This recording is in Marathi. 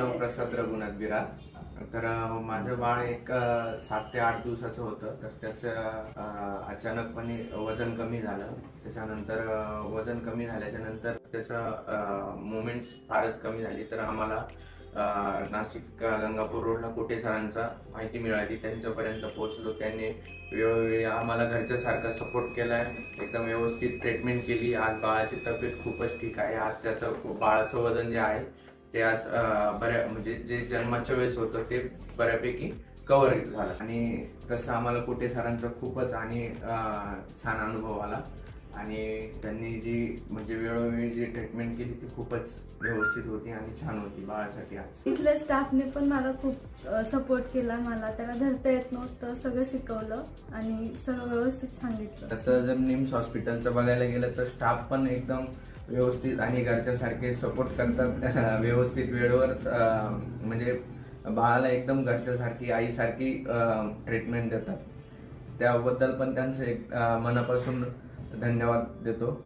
नाव प्रसाद रघुनाथ बिरार. तर माझं बाळ एक 7 ते 8 दिवसाचं होतं. तर त्याचं अचानकपणे वजन कमी झालं. त्याच्यानंतर वजन कमी झाल्याच्या नंतर त्याचं मुवमेंट्स फारच कमी झाली. तर आम्हाला नाशिक गंगापूर रोडला कोटे सरांचा माहिती मिळाली. त्यांच्यापर्यंत पोहोचलो. त्यांनी वेळोवेळी आम्हाला घरच्यासारखा सपोर्ट केलाय. एकदम व्यवस्थित ट्रीटमेंट केली. आज बाळाची तब्येत खूपच ठीक आहे. आज त्याचं बाळाचं वजन जे आहे ते आज बऱ्या म्हणजे जे जन्माच्या वेळेस होतं ते बऱ्यापैकी कव्हर झालं. आणि तसं आम्हाला कोटे सरांचा खूपच आणि छान अनुभव आला. आणि त्यांनी जी म्हणजे वेळोवेळी जी ट्रीटमेंट केली ती खूपच व्यवस्थित होती आणि छान होती बाळासाठी. आज इथल्या स्टाफने पण मला खूप सपोर्ट केला. मला त्याला धरता येत नव्हतं, सगळं शिकवलं आणि सगळं व्यवस्थित सांगितलं. तसं जर निम्स हॉस्पिटलचं बघायला गेलं तर स्टाफ पण एकदम व्यवस्थित आणि घरच्यासारखे सपोर्ट करतात. व्यवस्थित वेळेवर म्हणजे बाळाला एकदम घरच्यासारखी आईसारखी ट्रीटमेंट देतात. त्याबद्दल पण त्यांचं एक मनापासून धन्यवाद देतो.